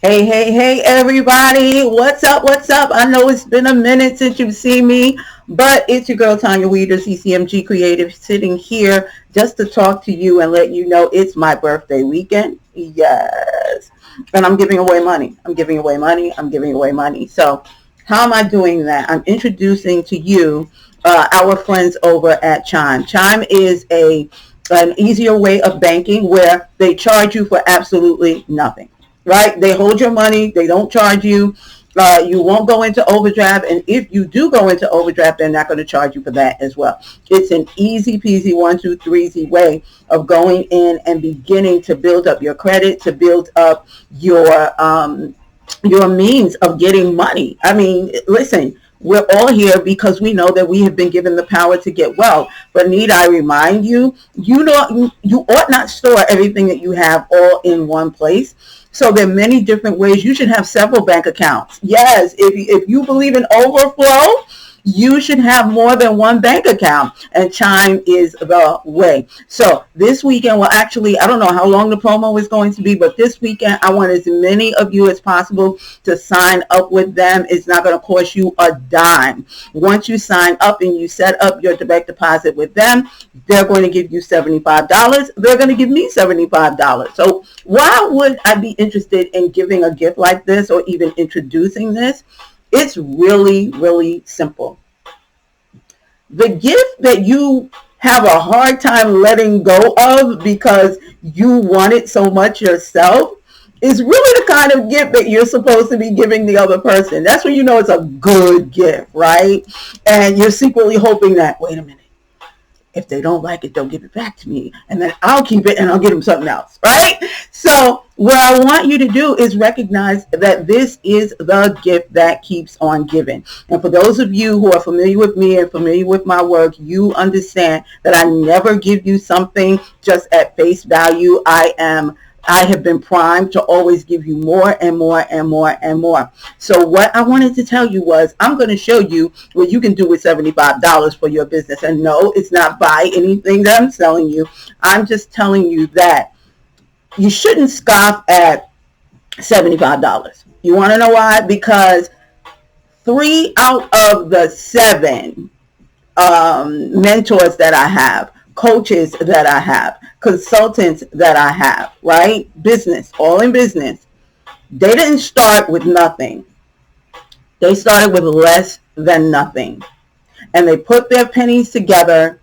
Hey, hey, hey, everybody. What's up? What's up? I know it's been a minute since you've seen me, but it's your girl, Tanya Weeder, CCMG Creative, sitting here just to talk to you and let you know it's my birthday weekend. Yes. And I'm giving away money. I'm giving away money. I'm giving away money. So, how am I doing that? I'm introducing to you our friends over at Chime. Chime is an easier way of banking where they charge you for absolutely nothing, right? They hold your money. They don't charge you. You won't go into overdraft. And if you do go into overdraft, they're not going to charge you for that as well. It's an easy peasy 1, 2, 3 way of going in and beginning to build up your credit, to build up your means of getting money. I mean, listen, we're all here because we know that we have been given the power to get wealth. But need I remind you, you ought not store everything that you have all in one place. So there are many different ways. You should have several bank accounts. Yes, if you believe in overflow, you should have more than one bank account, and Chime is the way. So this weekend, well, actually, I don't know how long the promo is going to be, but this weekend, I want as many of you as possible to sign up with them. It's not going to cost you a dime. Once you sign up and you set up your direct deposit with them, they're going to give you $75. They're going to give me $75. So why would I be interested in giving a gift like this or even introducing this? It's really, really simple. The gift that you have a hard time letting go of because you want it so much yourself is really the kind of gift that you're supposed to be giving the other person. That's when you know it's a good gift, right? And you're secretly hoping that, wait a minute, if they don't like it, they'll give it back to me, and then I'll keep it and I'll get them something else, right? So what I want you to do is recognize that this is the gift that keeps on giving. And for those of you who are familiar with me and familiar with my work, you understand that I never give you something just at face value. I have been primed to always give you more and more and more and more. So what I wanted to tell you was I'm going to show you what you can do with $75 for your business. And no, it's not buy anything that I'm selling you. I'm just telling you that you shouldn't scoff at $75. You want to know why? Because 3 out of the 7 mentors that I have, coaches that I have, consultants that I have, right? Business, all in business. They didn't start with nothing. They started with less than nothing. And they put their pennies together,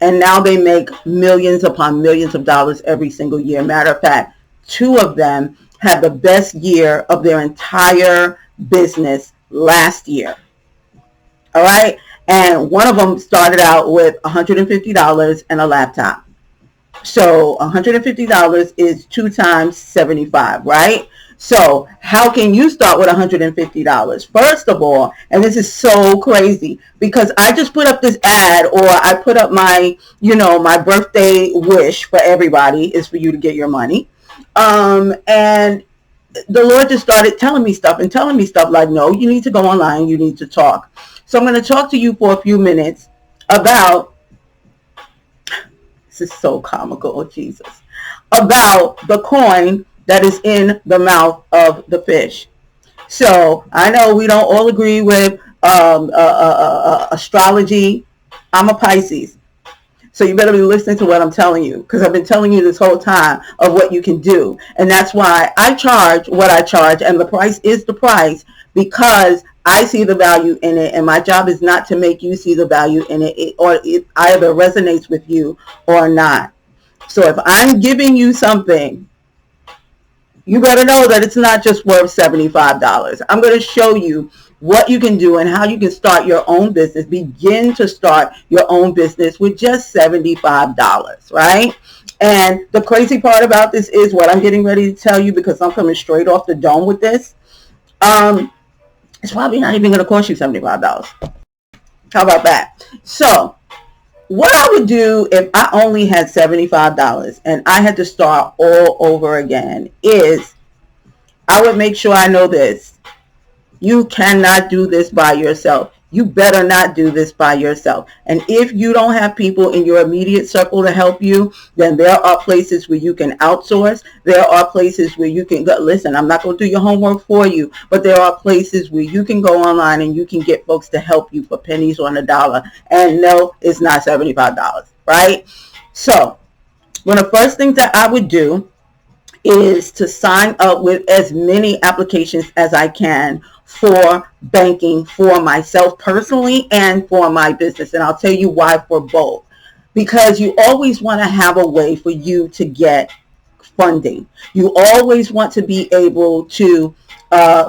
and now they make millions upon millions of dollars every single year. Matter of fact, 2 of them had the best year of their entire business last year. All right? And one of them started out with $150 and a laptop. So $150 is 2 times 75, right? So how can you start with $150? First of all, and this is so crazy because I just put up this ad, or I put up my, my birthday wish for everybody is for you to get your money. And the Lord just started telling me stuff like, no, you need to go online. You need to talk. So I'm going to talk to you for a few minutes about, this is so comical, oh Jesus, about the coin that is in the mouth of the fish. So I know we don't all agree with astrology. I'm a Pisces. So you better be listening to what I'm telling you, because I've been telling you this whole time of what you can do. And that's why I charge what I charge, and the price is the price, because I see the value in it, and my job is not to make you see the value in it, or it either resonates with you or not. So if I'm giving you something, you better know that it's not just worth $75. I'm going to show you what you can do and how you can start your own business. Begin to start your own business with just $75, right? And the crazy part about this is what I'm getting ready to tell you, because I'm coming straight off the dome with this. It's probably not even going to cost you $75. How about that? So what I would do if I only had $75 and I had to start all over again is I would make sure I know this. You cannot do this by yourself. You better not do this by yourself. And if you don't have people in your immediate circle to help you, then there are places where you can outsource. There are places where you can go. Listen, I'm not going to do your homework for you, but there are places where you can go online and you can get folks to help you for pennies on a dollar. And no, it's not $75, right? So one of the first things that I would do is to sign up with as many applications as I can for banking for myself personally and for my business. And I'll tell you why for both. Because you always want to have a way for you to get funding. You always want to be able to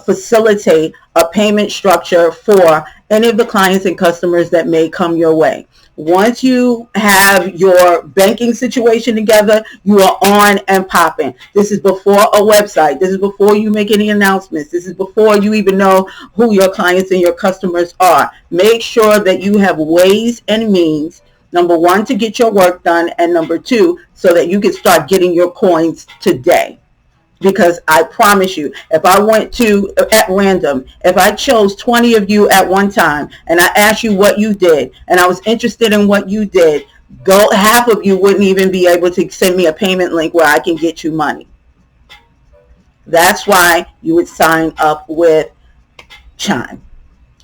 facilitate a payment structure for any of the clients and customers that may come your way. Once you have your banking situation together, you are on and popping. This is before a website. This is before you make any announcements. This is before you even know who your clients and your customers are. Make sure that you have ways and means, number one, to get your work done, and number two, so that you can start getting your coins today. Because I promise you, if I went to, at random, if I chose 20 of you at one time and I asked you what you did and I was interested in what you did, half of you wouldn't even be able to send me a payment link where I can get you money. That's why you would sign up with Chime,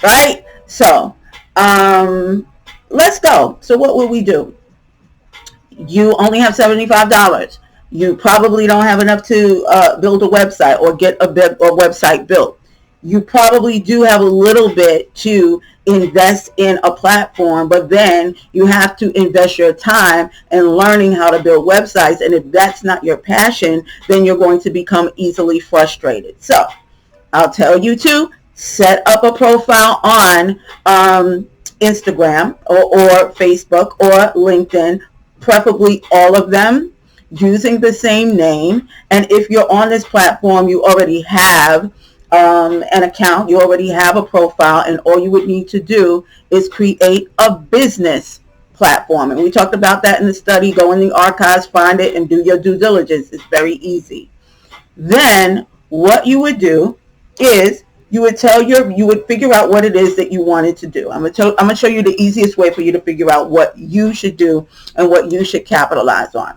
right? So, let's go. So what will we do? You only have $75. You probably don't have enough to build a website or get a website built. You probably do have a little bit to invest in a platform, but then you have to invest your time in learning how to build websites. And if that's not your passion, then you're going to become easily frustrated. So I'll tell you to set up a profile on Instagram or Facebook or LinkedIn, preferably all of them, using the same name. And if you're on this platform, you already have an account, you already have a profile, and all you would need to do is create a business platform. And we talked about that in the study. Go in the archives, find it, and do your due diligence. It's very easy. Then what you would do is you would figure out what it is that you wanted to do. I'm going to show you the easiest way for you to figure out what you should do and what you should capitalize on.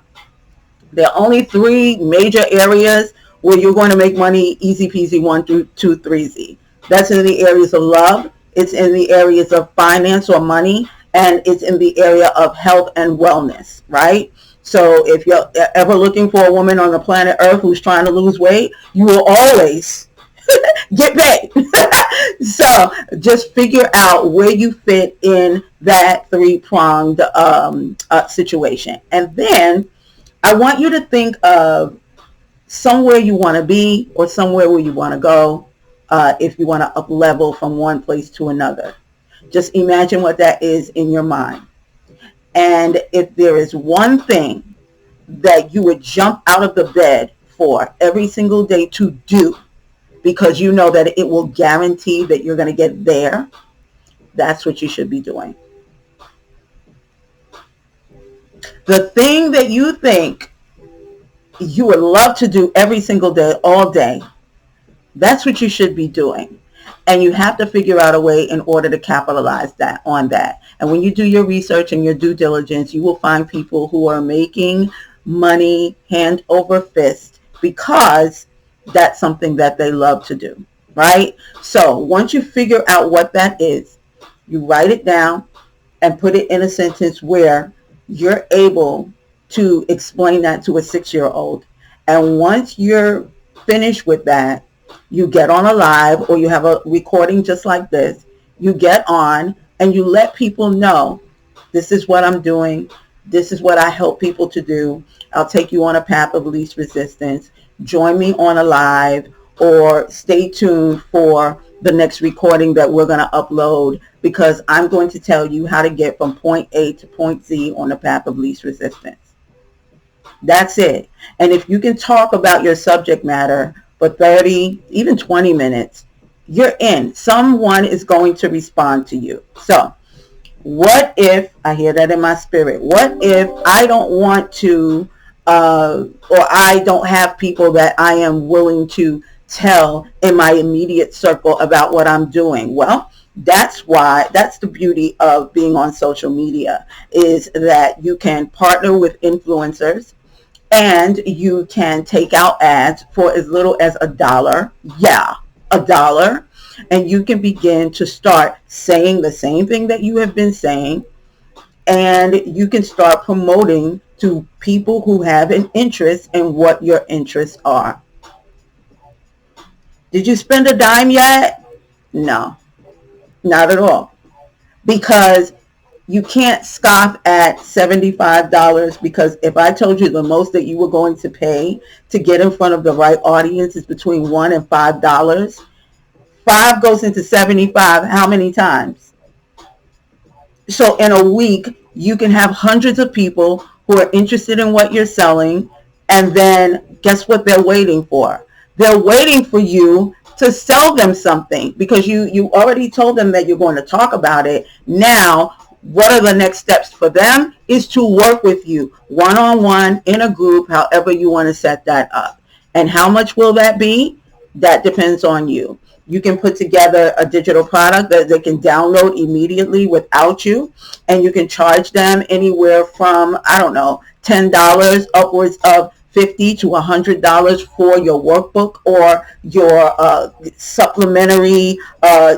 There are only three major areas where you're going to make money, easy peasy, 1 through 2, 3Z. That's in the areas of love, it's in the areas of finance or money, and it's in the area of health and wellness, right? So if you're ever looking for a woman on the planet Earth who's trying to lose weight, you will always get paid. So just figure out where you fit in that three-pronged situation. And then I want you to think of somewhere you want to be or somewhere where you want to go if you want to up level from one place to another. Just imagine what that is in your mind. And if there is one thing that you would jump out of the bed for every single day to do, because you know that it will guarantee that you're going to get there, that's what you should be doing. The thing that you think you would love to do every single day, all day, that's what you should be doing. And you have to figure out a way in order to capitalize on that. And when you do your research and your due diligence, you will find people who are making money hand over fist because that's something that they love to do, right? So once you figure out what that is, you write it down and put it in a sentence where you're able to explain that to a 6-year-old. And once you're finished with that, you get on a live or you have a recording just like this. You get on and you let people know, this is what I'm doing. This is what I help people to do. I'll take you on a path of least resistance. Join me on a live or stay tuned for the next recording that we're going to upload, because I'm going to tell you how to get from point A to point Z on the path of least resistance. That's it. And if you can talk about your subject matter for 30, even 20 minutes, you're in. Someone is going to respond to you. So what if, I hear that in my spirit, what if I don't want to, or I don't have people that I am willing to tell in my immediate circle about what I'm doing? Well, That's the beauty of being on social media, is that you can partner with influencers and you can take out ads for as little as $1. Yeah, $1. And you can begin to start saying the same thing that you have been saying, and you can start promoting to people who have an interest in what your interests are. Did you spend a dime yet? No, not at all. Because you can't scoff at $75, because if I told you the most that you were going to pay to get in front of the right audience is between $1 and $5, 5 goes into 75 how many times? So in a week, you can have hundreds of people who are interested in what you're selling, and then guess what they're waiting for? They're waiting for you to sell them something, because you already told them that you're going to talk about it. Now, what are the next steps for them is to work with you one-on-one, in a group, however you want to set that up. And how much will that be? That depends on you. You can put together a digital product that they can download immediately without you, and you can charge them anywhere from, I don't know, $10 upwards of $50 to $100 for your workbook or your supplementary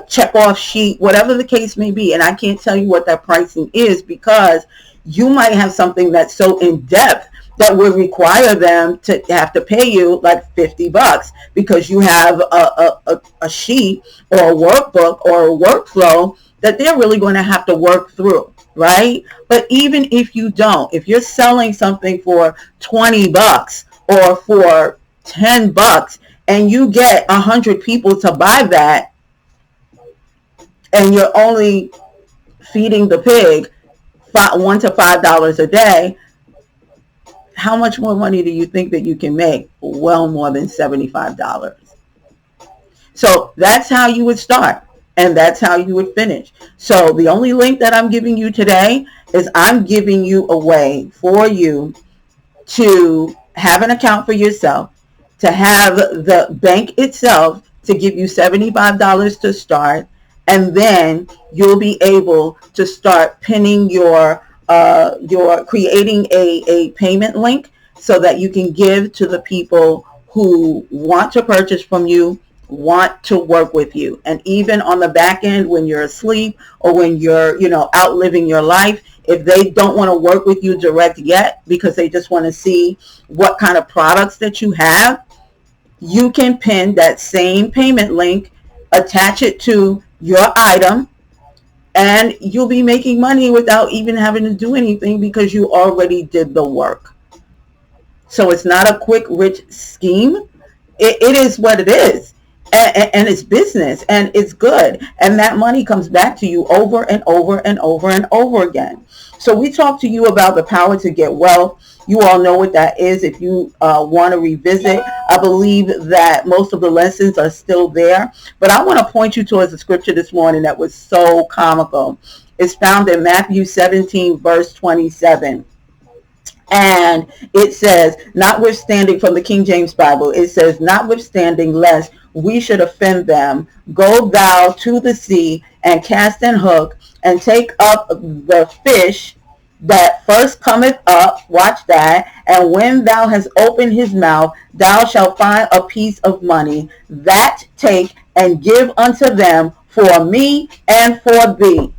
check-off sheet, whatever the case may be. And I can't tell you what that pricing is, because you might have something that's so in-depth that would require them to have to pay you like $50, because you have a sheet or a workbook or a workflow that they're really going to have to work through, right? But even if you don't, if you're selling something for $20 or for $10 and you get 100 people to buy that, and you're only feeding the pig $1 to $5 a day, how much more money do you think that you can make? Well, more than $75. So that's how you would start, and that's how you would finish. So the only link that I'm giving you today is I'm giving you a way for you to have an account for yourself, to have the bank itself to give you $75 to start, and then you'll be able to start pinning your creating a payment link so that you can give to the people who want to purchase from you, want to work with you. And even on the back end, when you're asleep or when you're, out living your life, if they don't want to work with you direct yet because they just want to see what kind of products that you have, you can pin that same payment link, attach it to your item, and you'll be making money without even having to do anything, because you already did the work. So it's not a quick, rich scheme. It is what it is. And it's business, and it's good. And that money comes back to you over and over and over and over again. So we talked to you about the power to get wealth. You all know what that is. If you want to revisit, I believe that most of the lessons are still there. But I want to point you towards a scripture this morning that was so comical. It's found in Matthew 17, verse 27. And it says, notwithstanding, from the King James Bible, it says, notwithstanding lest we should offend them, go thou to the sea and cast an hook and take up the fish that first cometh up, watch that, and when thou hast opened his mouth, thou shalt find a piece of money. That take and give unto them for me and for thee.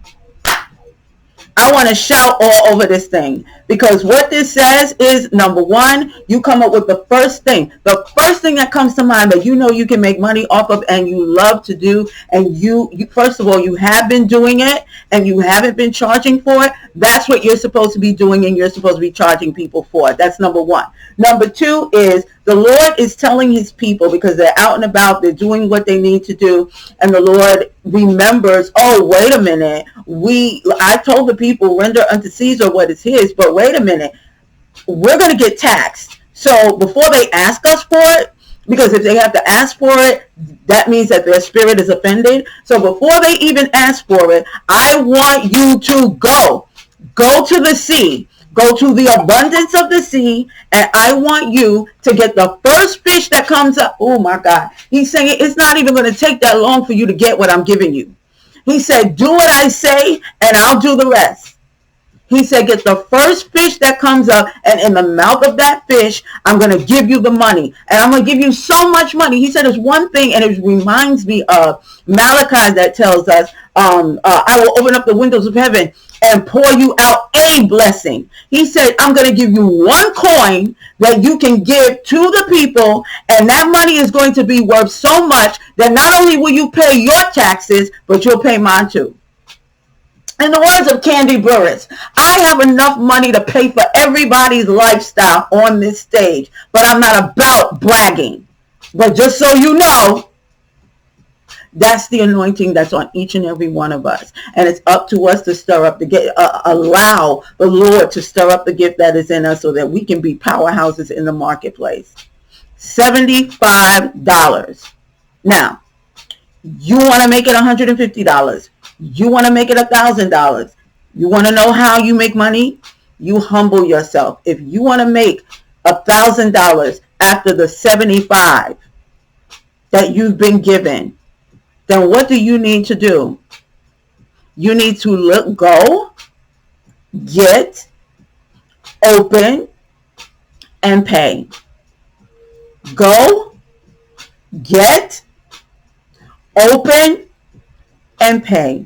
I want to shout all over this thing, because what this says is, number one, you come up with the first thing that comes to mind that you can make money off of and you love to do, and you first of all, you have been doing it and you haven't been charging for it. That's what you're supposed to be doing, and you're supposed to be charging people for it. That's number one. Number two is, the Lord is telling his people, because they're out and about, they're doing what they need to do, and the Lord remembers, oh, wait a minute, I told the people, render unto Caesar what is his, but wait a minute, we're going to get taxed. So before they ask us for it, because if they have to ask for it, that means that their spirit is offended. So before they even ask for it, I want you to go to the sea. Go to the abundance of the sea, and I want you to get the first fish that comes up. Oh my God. He's saying it's not even going to take that long for you to get what I'm giving you. He said, do what I say and I'll do the rest. He said, get the first fish that comes up, and in the mouth of that fish, I'm going to give you the money. And I'm going to give you so much money. He said, there's one thing, and it reminds me of Malachi that tells us, I will open up the windows of heaven and pour you out a blessing. He said, I'm going to give you one coin that you can give to the people, and that money is going to be worth so much that not only will you pay your taxes, but you'll pay mine too. In the words of Candy Burris, I have enough money to pay for everybody's lifestyle on this stage, but I'm not about bragging. But just so you know, that's the anointing that's on each and every one of us. And it's up to us to stir up the gift, allow the Lord to stir up the gift that is in us so that we can be powerhouses in the marketplace. $75. Now, you want to make it $150. You want to make it $1,000. You want to know how you make money? You humble yourself. If you want to make $1,000 after the 75 that you've been given, then what do you need to do? You need to go, get, open, and pay. Go, get, open, and pay.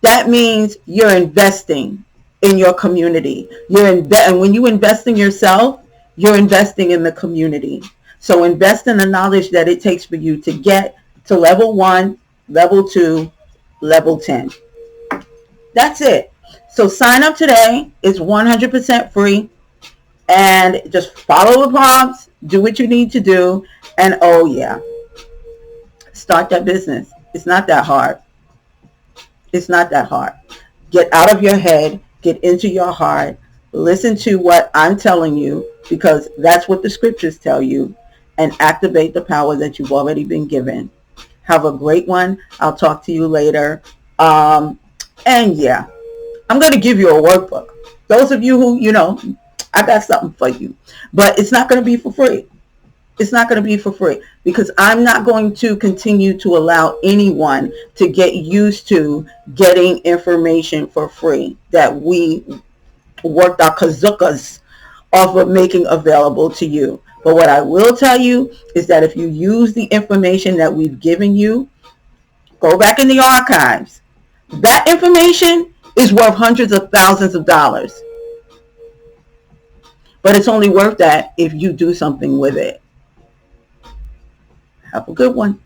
That means you're investing in your community. And when you invest in yourself, you're investing in the community. So invest in the knowledge that it takes for you to get to level 1, level 2, level 10. That's it. So sign up today. It's 100% free. And just follow the prompts. Do what you need to do. And oh yeah, start that business. It's not that hard. It's not that hard. Get out of your head. Get into your heart. Listen to what I'm telling you, because that's what the scriptures tell you, and activate the power that you've already been given. Have a great one. I'll talk to you later. And yeah, I'm going to give you a workbook. Those of you who, I got something for you, but it's not going to be for free. It's not going to be for free, because I'm not going to continue to allow anyone to get used to getting information for free that we worked our kazookas off of making available to you. But what I will tell you is that if you use the information that we've given you, go back in the archives. That information is worth hundreds of thousands of dollars. But it's only worth that if you do something with it. Have a good one.